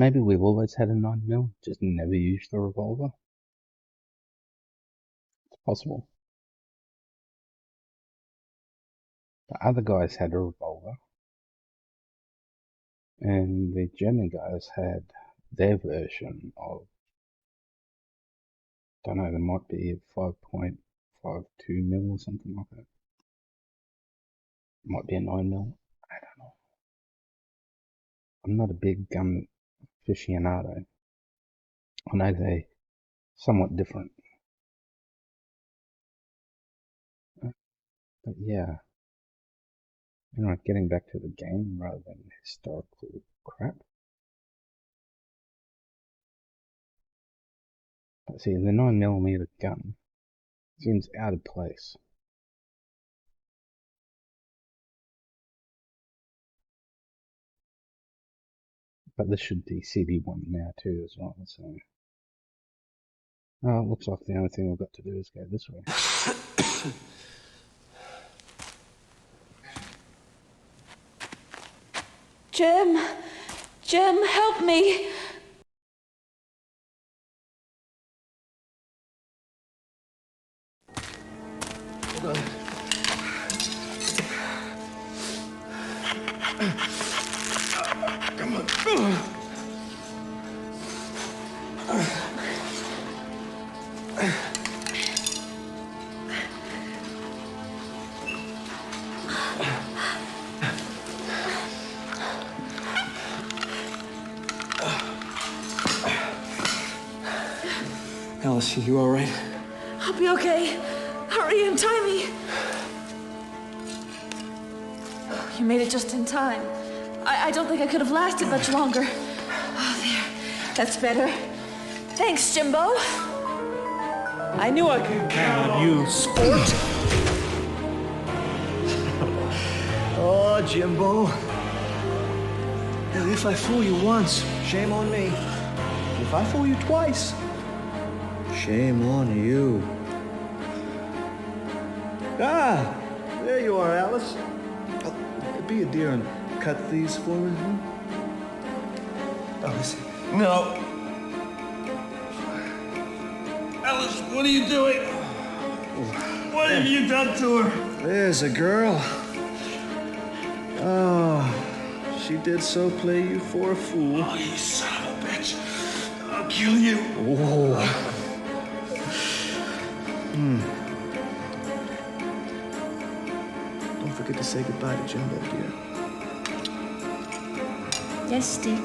Maybe we've always had a 9mm, just never used the revolver. It's possible. The other guys had a revolver, and the German guys had their version of, I don't know, there might be a 5.52mm or something like that. It might be a 9mm. I don't know. I'm not a big gun aficionado. I know they're somewhat different. But yeah. Anyway, getting back to the game rather than historical crap. But see, the 9mm gun seems out of place. But this should be CD1 now too as well, so... Oh, it looks like the only thing we've got to do is go this way. Jim! Jim, help me! Hold on. Come on. Alice, you all right? I'll be okay. Hurry and tie me. You made it just in time. I don't think I could have lasted much longer. Oh, there. That's better. Thanks, Jimbo. I knew I could count on you, sport. Oh, Jimbo. Now, if I fool you once, shame on me. If I fool you twice, shame on you. Ah, there you are, Alice. Be a dear and cut these for me. Alice, no. Alice, what are you doing? What have you done to her? There's a girl. Oh, she did so play you for a fool. Oh, you son of a bitch. I'll kill you. Oh. Don't forget to say goodbye to Jimbo, dear. Yes, Dick.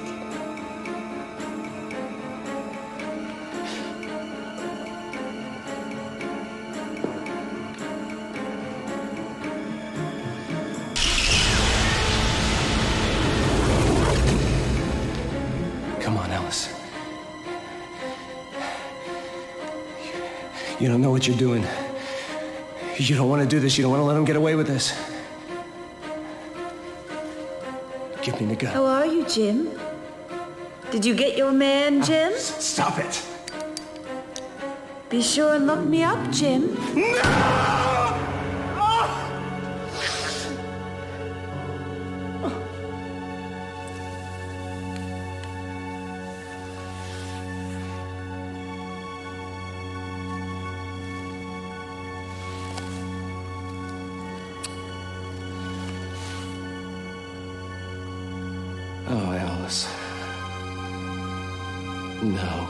Come on, Alice. You don't know what you're doing. You don't want to do this. You don't want to let him get away with this. Give me the gun. How are you, Jim? Did you get your man, Jim? Stop it. Be sure and look me up, Jim. No! Oh, Alice. No.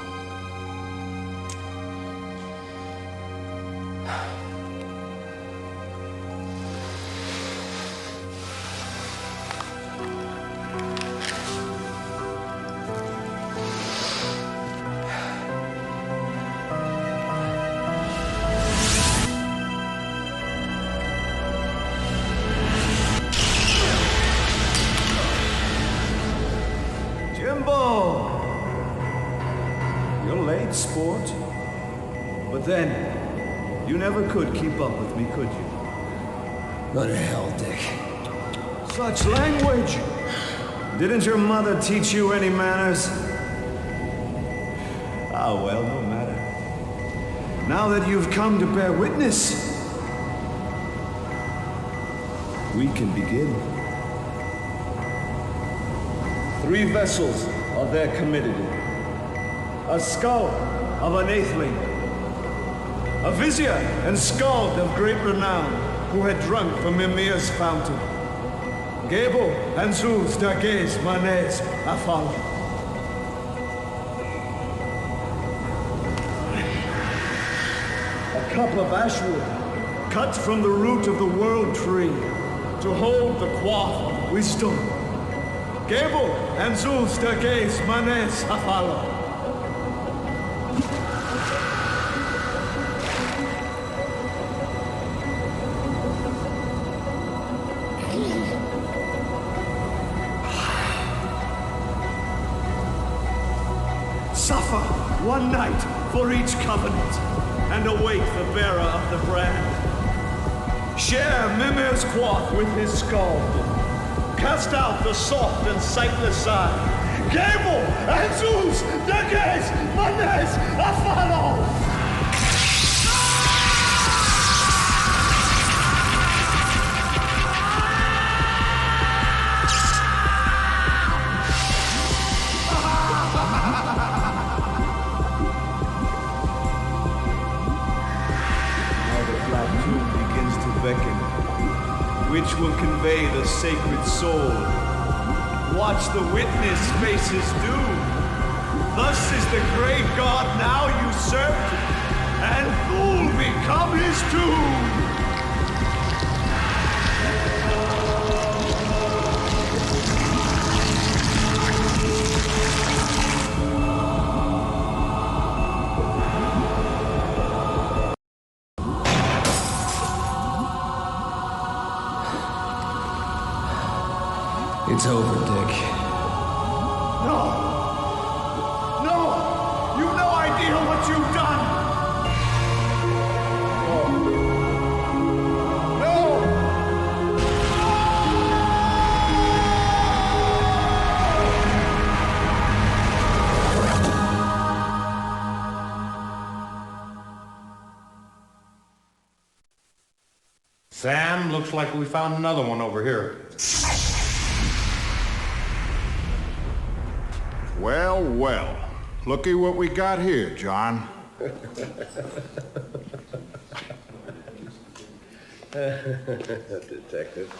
Jimbo! You're late, sport. But then, you never could keep up with me, could you? Go to hell, Dick. Such language! Didn't your mother teach you any manners? Ah, well, no matter. Now that you've come to bear witness, we can begin. 3 vessels are there committed. A skull of an Atheling, a vizier and skald of great renown, who had drunk from Mimir's fountain. Gable and Zeus, Dages, Manes, Afal. A cup of ashwood, cut from the root of the world tree, to hold the quaff of wisdom. Gable and Zeus, Dages, Manes, Afal. Suffer one night for each covenant, and await the bearer of the brand. Share Mimir's quaff with his skull. Cast out the soft and sightless side. Gable and Zeus, Dages, Manes, Afalo! Which will convey the sacred soul. Watch the witness face his doom. Thus is the great god now usurped, and fool become his tomb. It's over, Dick. No! No! You've no idea what you've done! No! Sam, looks like we found another one over here. Well, well. Looky what we got here, John. Detective.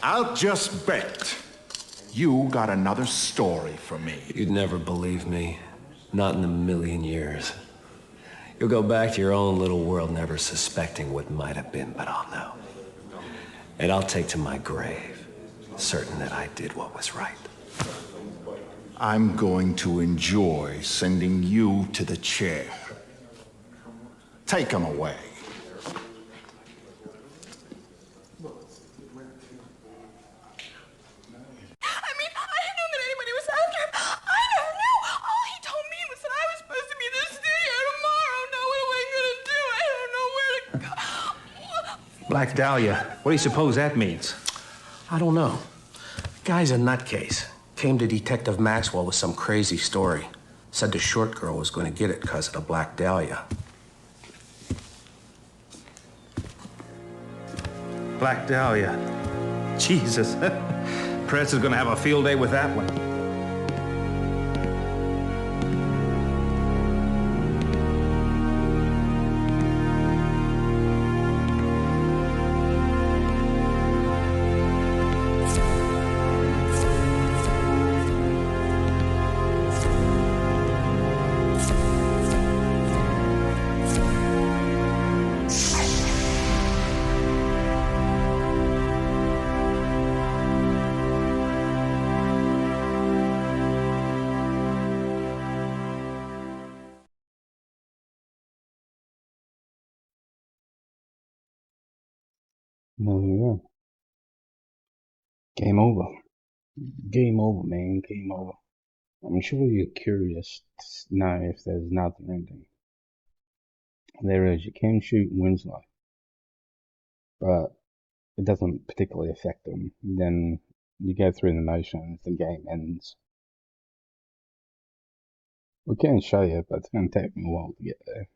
I'll just bet you got another story for me. You'd never believe me. Not in a million years. You'll go back to your own little world, never suspecting what might have been, but I'll know. And I'll take to my grave, certain that I did what was right. I'm going to enjoy sending you to the chair. Take him away. Black Dahlia. What do you suppose that means? I don't know. Guy's a nutcase. Came to Detective Maxwell with some crazy story. Said the short girl was going to get it because of the Black Dahlia. Black Dahlia. Jesus. Press is gonna have a field day with that one. No, yeah. Game over. Game over, man. Game over. I'm sure you're curious to know if there's another ending. There is. You can shoot Winslow. but it doesn't particularly affect them. Then you go through the motions, the game ends. We can show you, but it's going to take me a while to get there.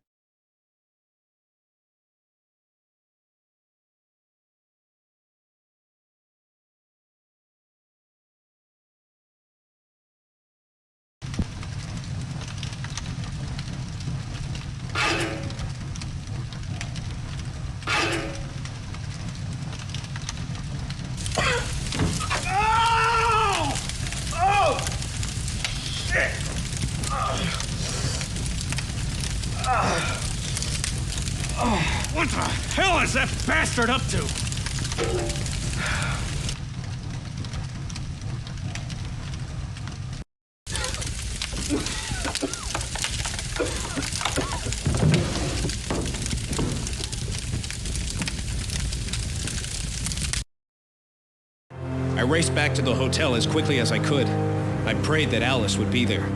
What the hell is that bastard up to? I raced back to the hotel as quickly as I could. I prayed that Alice would be there.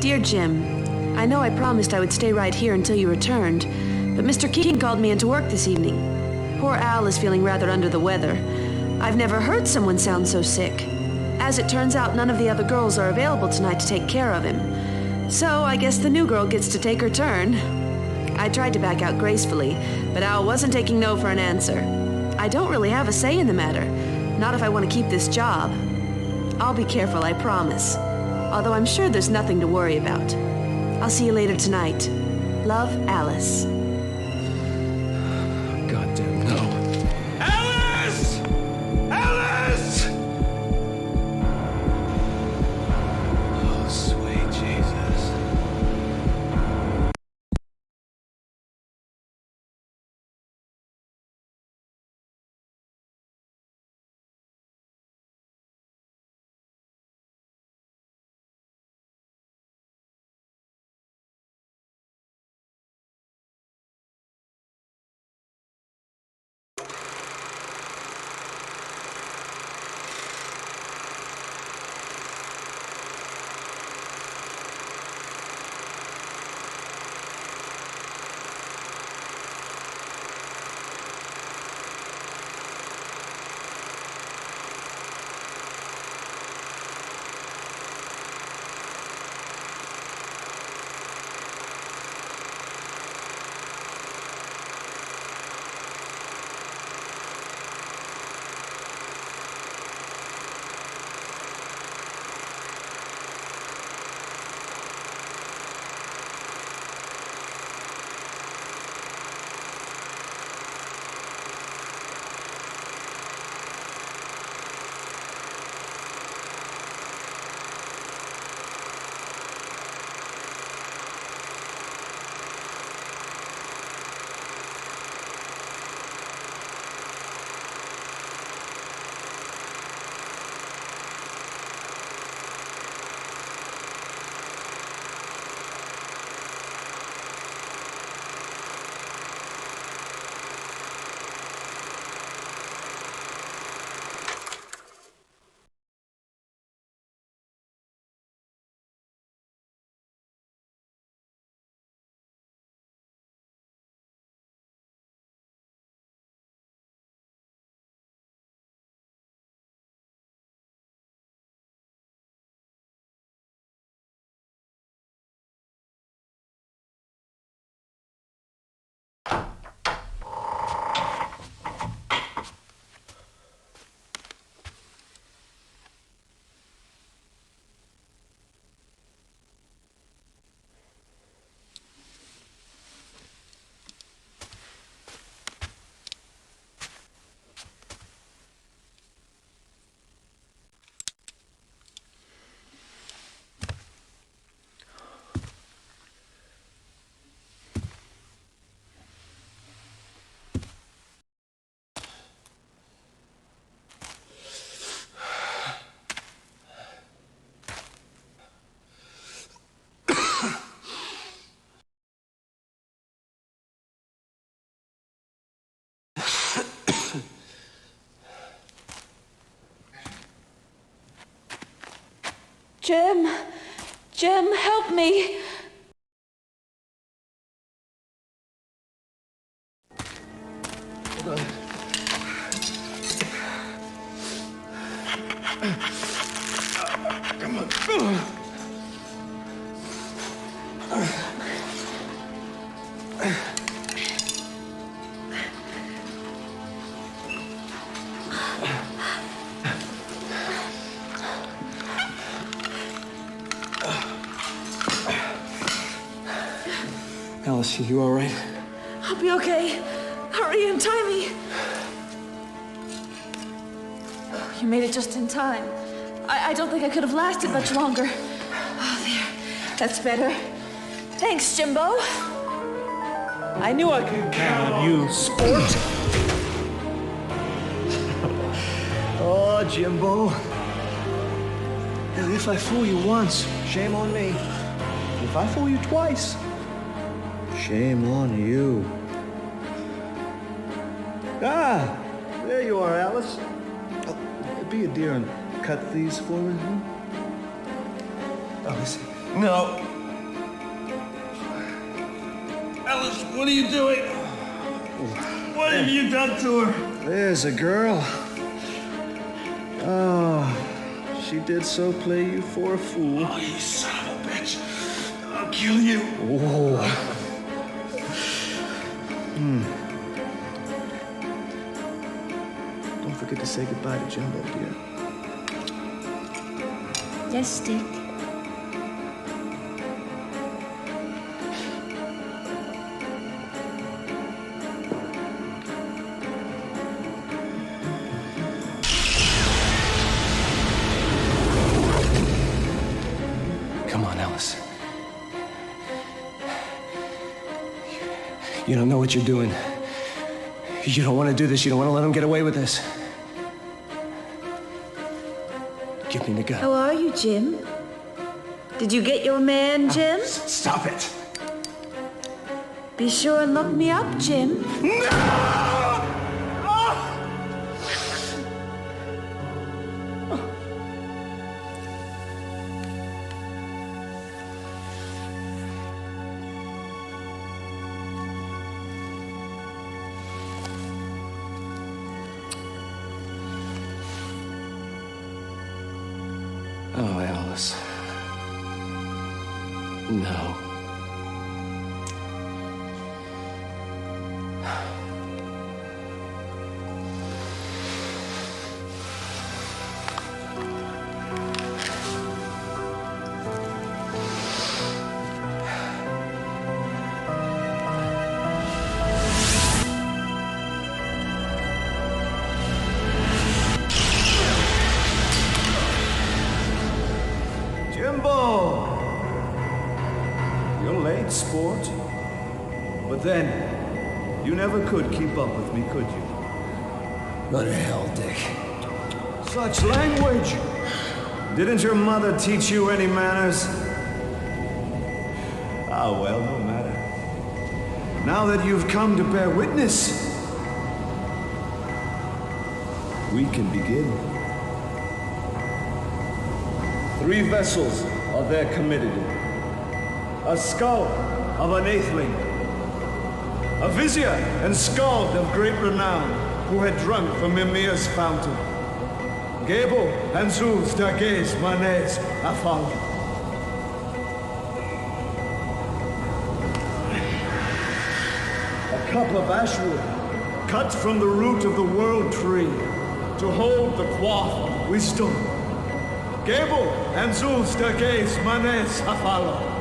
Dear Jim, I know I promised I would stay right here until you returned, but Mr. King called me into work this evening. Poor Al is feeling rather under the weather. I've never heard someone sound so sick. As it turns out, none of the other girls are available tonight to take care of him. So I guess the new girl gets to take her turn. I tried to back out gracefully, but Al wasn't taking no for an answer. I don't really have a say in the matter, not if I want to keep this job. I'll be careful, I promise. Although I'm sure there's nothing to worry about. I'll see you later tonight. Love, Alice. Goddamn no. Alice! Alice! Oh, sweet Jesus. Jim! Jim, help me. Come on. Alice, you all right? I'll be okay. Hurry and tie me. Oh, you made it just in time. I don't think I could have lasted much longer. Oh, there. That's better. Thanks, Jimbo. I knew I could count on you, sport. Oh, Jimbo. If I fool you once, shame on me. If I fool you twice, shame on you. Ah, there you are, Alice. Be a dear and cut these for me. Alice, no. Alice, what are you doing? What have you done to her? There's a girl. Oh, she did so play you for a fool. Oh, you son of a bitch. I'll kill you. Whoa. Don't forget to say goodbye to Jimbo, dear. Yes, Dick. Come on, Alice. You don't know what you're doing. You don't want to do this. You don't want to let him get away with this. Give me the gun. How are you, Jim? Did you get your man, Jim? Stop it. Be sure and look me up, Jim. Oh, Alice. No. Jimbo! You're late, sport. But then, you never could keep up with me, could you? Go to hell, Dick. Such language! Didn't your mother teach you any manners? Ah, well, no matter. Now that you've come to bear witness, we can begin. 3 vessels are there committed. A skull of an atheling, a vizier and skald of great renown, who had drunk from Mimir's fountain. Gable and Zeus Dages Manes Afal. A cup of ashwood, cut from the root of the world tree, to hold the quaff of wisdom. Gable and Zeus Dages Manes Afal.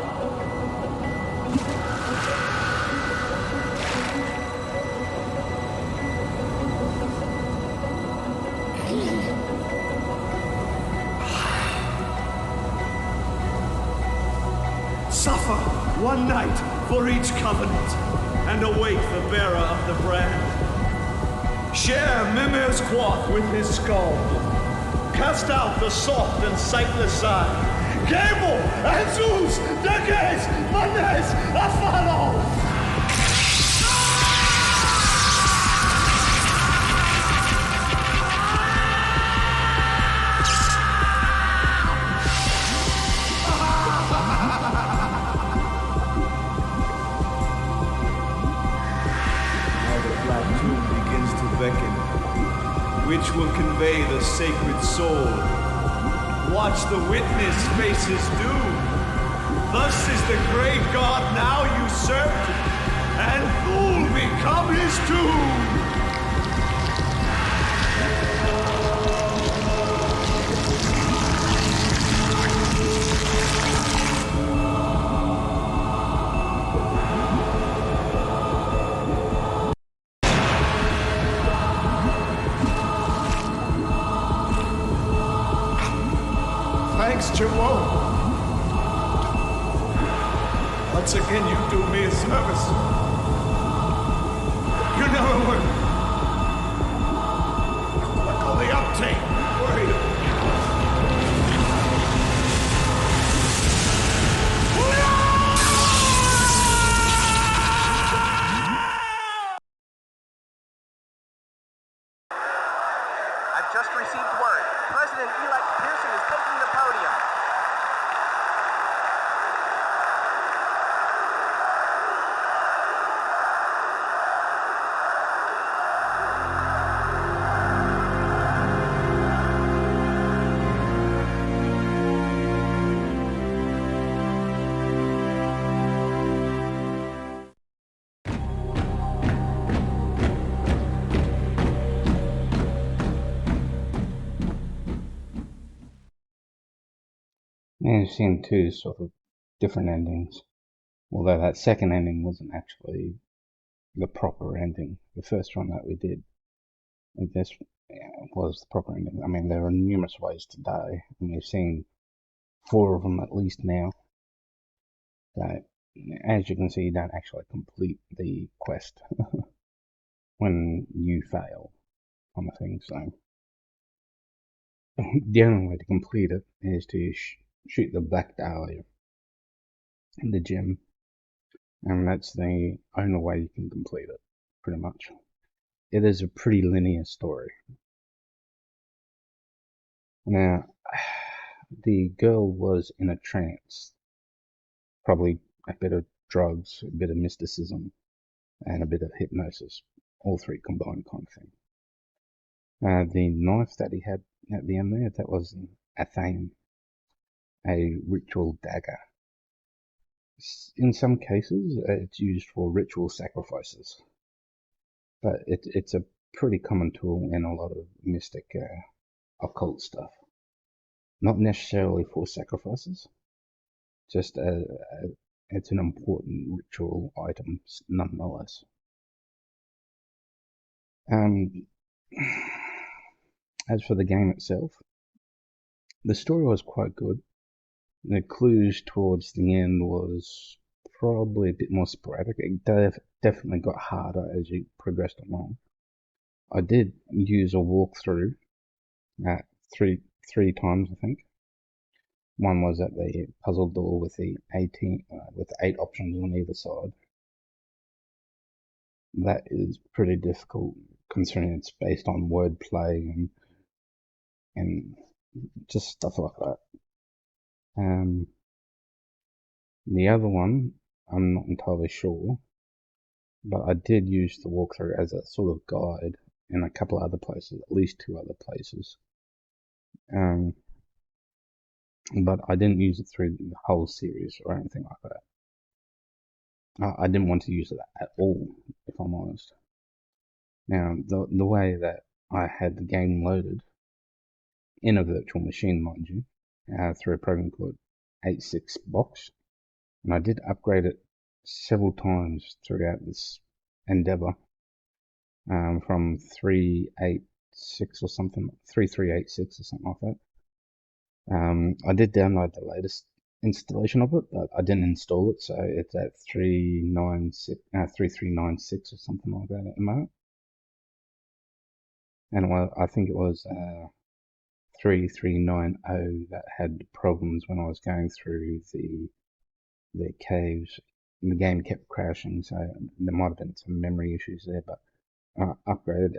Suffer one night for each covenant, and await the bearer of the brand. Share Mimir's quaff with his skald. Cast out the soft and sightless eye. Gable and Zeus, Dages, Manes, Afalo! which will convey the sacred soul. Watch the witness face his doom. Thus is the great God now usurped, and fool become his tomb. Thanks, Jerome. Once again, you do me a service. You never were quick on the uptake. Worried. I've just received word. President-elect Pearson is taking the podium. And you've seen two sort of different endings. Although that second ending wasn't actually the proper ending. The first one that we did, this was the proper ending. I mean, there are numerous ways to die, and we've seen 4 of them at least now. That, as you can see, you don't actually complete the quest when you fail on the thing. So the only way to complete it is to shoot the Black Dahlia in the gym, and that's the only way you can complete it, pretty much. It is a pretty linear story. Now, the girl was in a trance, probably a bit of drugs, a bit of mysticism, and a bit of hypnosis, all 3 combined kind of thing. The knife that he had at the end there, that was a thane, a ritual dagger. In some cases, it's used for ritual sacrifices, but it's a pretty common tool in a lot of mystic, occult stuff. Not necessarily for sacrifices, just it's an important ritual item nonetheless. As for the game itself, the story was quite good. The clues towards the end was probably a bit more sporadic. It definitely got harder as you progressed along. I did use a walkthrough at three times, I think. One was at the puzzle door with the 8 options on either side. That is pretty difficult considering it's based on wordplay and just stuff like that. The other one, I'm not entirely sure, but I did use the walkthrough as a sort of guide in a couple of other places, at least 2 other places. But I didn't use it through the whole series or anything like that. I didn't want to use it at all, if I'm honest. Now, the way that I had the game loaded, in a virtual machine, mind you, through a program called 86box, and I did upgrade it several times throughout this endeavor, from 386 or something, 3386 or something like that. I did download the latest installation of it, but I didn't install it, so it's at 3396 or something like that at the moment. And I think it was 3390 that had problems when I was going through the caves. The game kept crashing, so there might have been some memory issues there, but I upgraded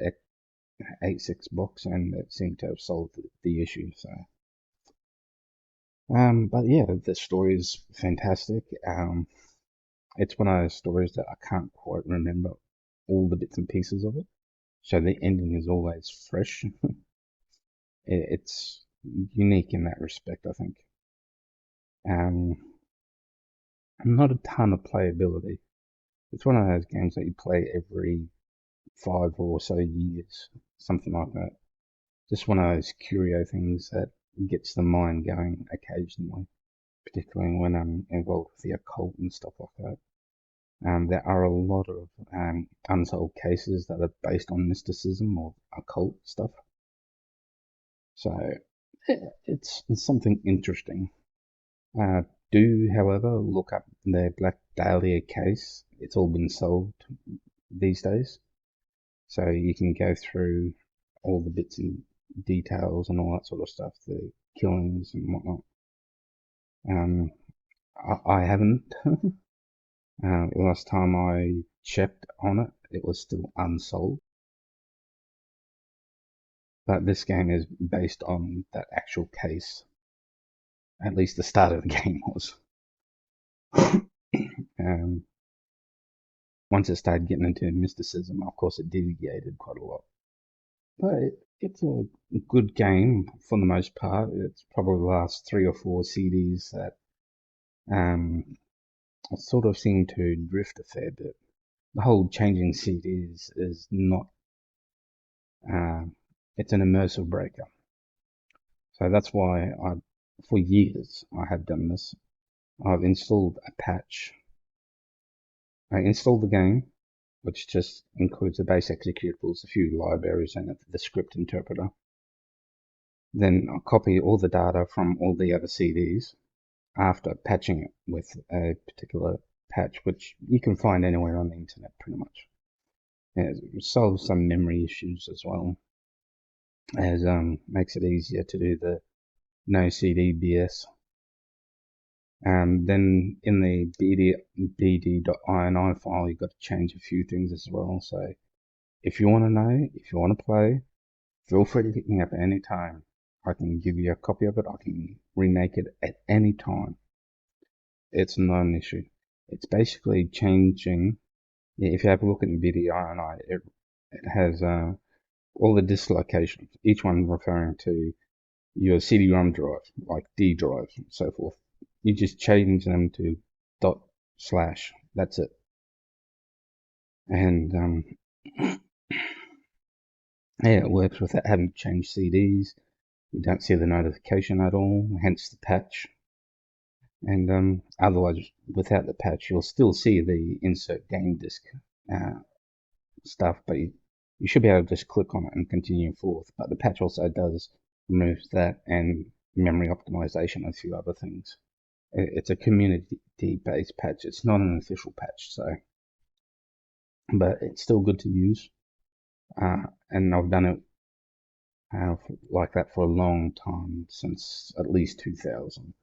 86box and it seemed to have solved the issue. So, but yeah, the story is fantastic. It's one of those stories that I can't quite remember all the bits and pieces of it. so the ending is always fresh. It's unique in that respect, I think. Not a ton of playability. It's one of those games that you play every 5 or so years, something like that. Just one of those curio things that gets the mind going occasionally, particularly when I'm involved with the occult and stuff like that. There are a lot of unsolved cases that are based on mysticism or occult stuff. So it's something interesting. Do, however, look up the Black Dahlia case. It's all been solved these days. So you can go through all the bits and details and all that sort of stuff, the killings and whatnot. I haven't. Last time I checked on it, it was still unsolved. But this game is based on that actual case. At least the start of the game was. Once it started getting into mysticism, of course, it deviated quite a lot. But it's a good game for the most part. It's probably the last 3 or 4 CDs that sort of seem to drift a fair bit. The whole changing CDs is not. It's an immersive breaker. So that's why for years, I have done this. I've installed a patch. I installed the game, which just includes the base executables, a few libraries, and the script interpreter. Then I copy all the data from all the other CDs after patching it with a particular patch, which you can find anywhere on the internet pretty much. It solves some memory issues as well, as makes it easier to do the no CD BS. Then in the bd.ini file, you've got to change a few things as well. So if you want to know, if you want to play, feel free to hit me up at any time. I can give you a copy of it. I can remake it at any time. It's not an issue. It's basically changing. If you have a look at the BDINI, it has all the disk locations, each one referring to your CD-ROM drive, like D drives and so forth. You just change them to ./ That's it. And yeah, it works without having to change CDs. You don't see the notification at all, hence the patch. And otherwise, without the patch, you'll still see the insert game disk stuff, but you should be able to just click on it and continue forth. But the patch also does remove that and memory optimization and a few other things. It's a community-based patch. It's not an official patch, so, but it's still good to use. And I've done it like that for a long time, since at least 2000.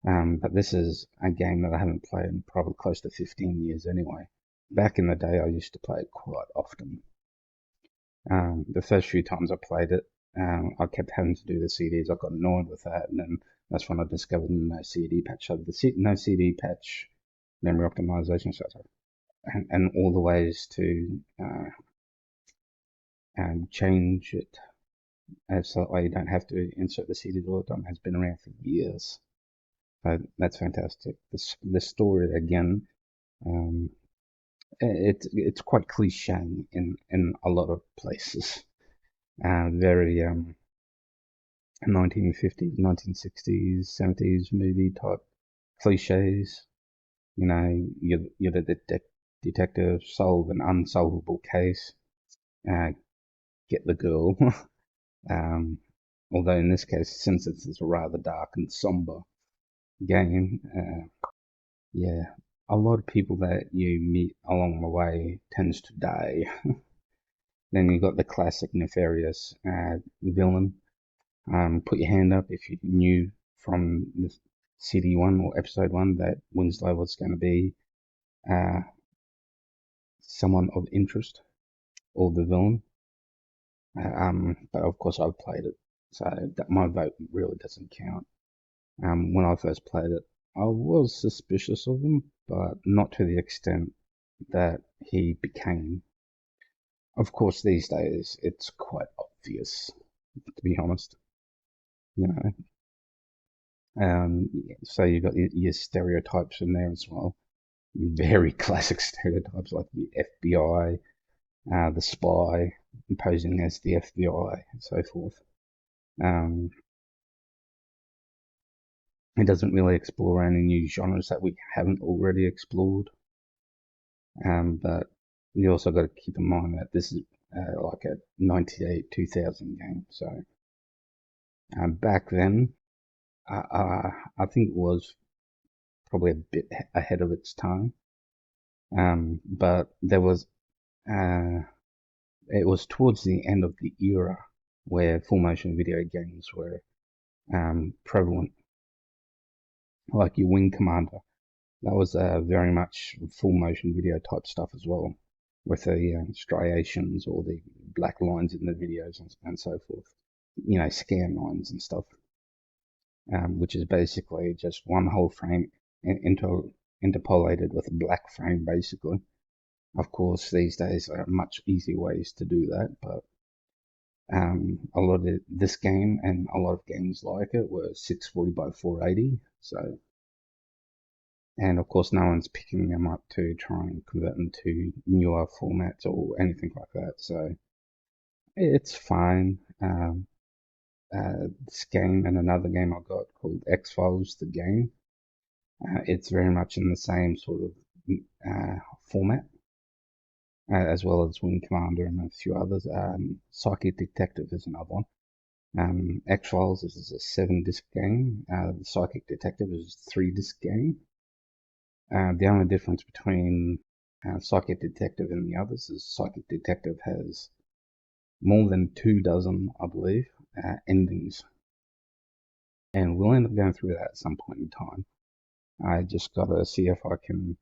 But this is a game that I haven't played in probably close to 15 years anyway. Back in the day, I used to play it quite often. The first few times I played it, I kept having to do the CDs. I got annoyed with that, and then that's when I discovered the no CD patch. So the no CD patch, memory optimization, and all the ways to change it so that you don't have to insert the CDs all the time, has been around for years. So that's fantastic. The story again, it's quite cliche in a lot of places. Very 1950s, 1960s, 70s movie type cliches. You know, you're the detective, solve an unsolvable case, get the girl. Although in this case, since it's a rather dark and somber game, yeah, a lot of people that you meet along the way tends to die. Then you got the classic nefarious villain. Put your hand up if you knew from the CD1 or episode 1 that Winslow was going to be someone of interest, or the villain. But of course I've played it, so my vote really doesn't count. When I first played it, I was suspicious of him, but not to the extent that he became. Of course, these days it's quite obvious, to be honest. You know, so you've got your stereotypes in there as well. Very classic stereotypes like the FBI, the spy posing as the FBI, and so forth. It doesn't really explore any new genres that we haven't already explored. But you also got to keep in mind that this is like a 98, 2000 game. So back then, I think it was probably a bit ahead of its time. But there was, it was towards the end of the era where full motion video games were prevalent, like your Wing Commander. That was very much full motion video type stuff as well, with the striations or the black lines in the videos and so forth. You know, scan lines and stuff, which is basically just one whole frame interpolated with a black frame, basically. Of course, these days there are much easier ways to do that, but a lot of this game and a lot of games like it were 640 by 480, so. And of course, no one's picking them up to try and convert them to newer formats or anything like that. So it's fine. This game and another game I got called X-Files, the game. It's very much in the same sort of format, as well as Wing Commander and a few others. Psychic Detective is another one. X-Files is a 7-disc game. The Psychic Detective is a 3-disc game. The only difference between Psychic Detective and the others is Psychic Detective has more than 24, I believe, endings. And we'll end up going through that at some point in time. I just gotta see if I can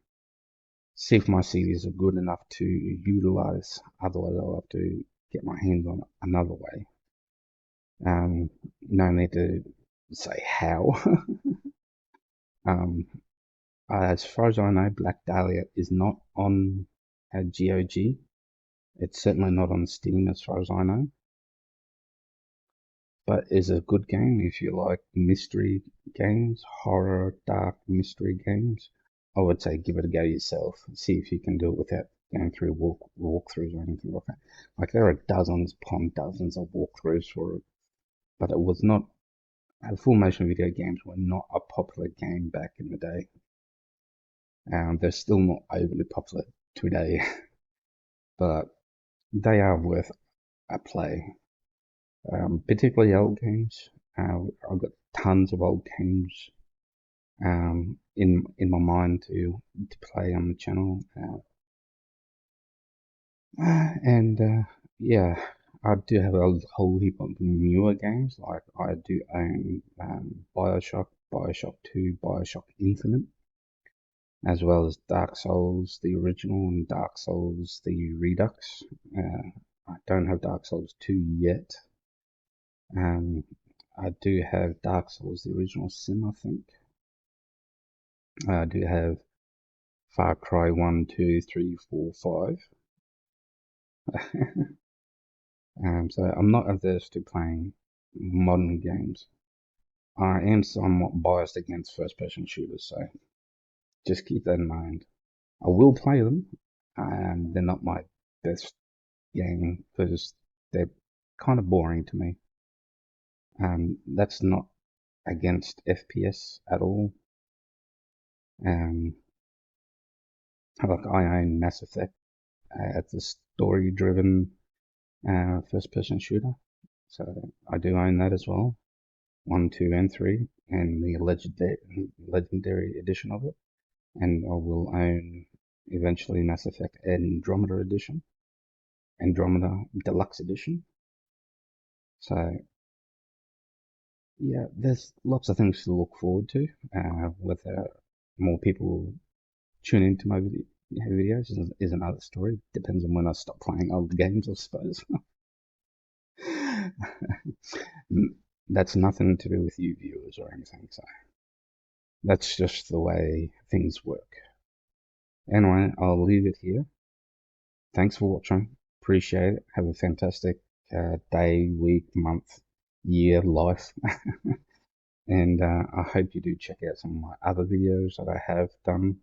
see if my CDs are good enough to utilize. Otherwise, I'll have to get my hands on it another way. No need to say how. As far as I know, Black Dahlia is not on GOG. It's certainly not on Steam as far as I know. But is a good game if you like mystery games, horror, dark mystery games. I would say give it a go yourself. See if you can do it without going through walkthroughs or anything like that. Like there are dozens upon dozens of walkthroughs for it. But it was not, full motion video games were not a popular game back in the day. They're still not overly popular today, but they are worth a play. Particularly old games. I've got tons of old games in my mind to play on the channel, and yeah, I do have a whole heap of newer games. Like I do own Bioshock, Bioshock 2, Bioshock Infinite, as well as Dark Souls, the original, and Dark Souls, the Redux. I don't have Dark Souls 2 yet. I do have Dark Souls, the original sin, I think. I do have Far Cry 1, 2, 3, 4, 5. So I'm not averse to playing modern games. I am somewhat biased against first-person shooters, so just keep that in mind. I will play them, and they're not my best game because they're kind of boring to me. That's not against FPS at all. Like I own Mass Effect. It's a story-driven first-person shooter, so I do own that as well. 1, 2, and 3, and the legendary edition of it. And I will own eventually Mass Effect Andromeda Edition, Andromeda Deluxe Edition. So yeah, there's lots of things to look forward to. Whether more people tune into my videos is another story. Depends on when I stop playing old games, I suppose. That's nothing to do with you viewers or anything, so that's just the way things work. Anyway, I'll leave it here. Thanks for watching. Appreciate it. Have a fantastic day, week, month, year, life. And I hope you do check out some of my other videos that I have done.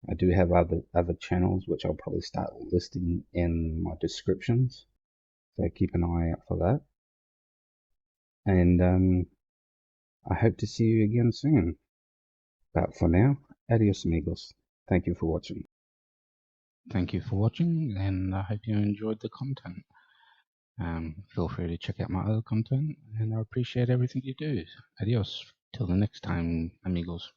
I do have other channels which I'll probably start listing in my descriptions, so keep an eye out for that. And I hope to see you again soon. But for now, adios amigos. Thank you for watching. Thank you for watching, and I hope you enjoyed the content. Feel free to check out my other content, and I appreciate everything you do. Adios. Till the next time, amigos.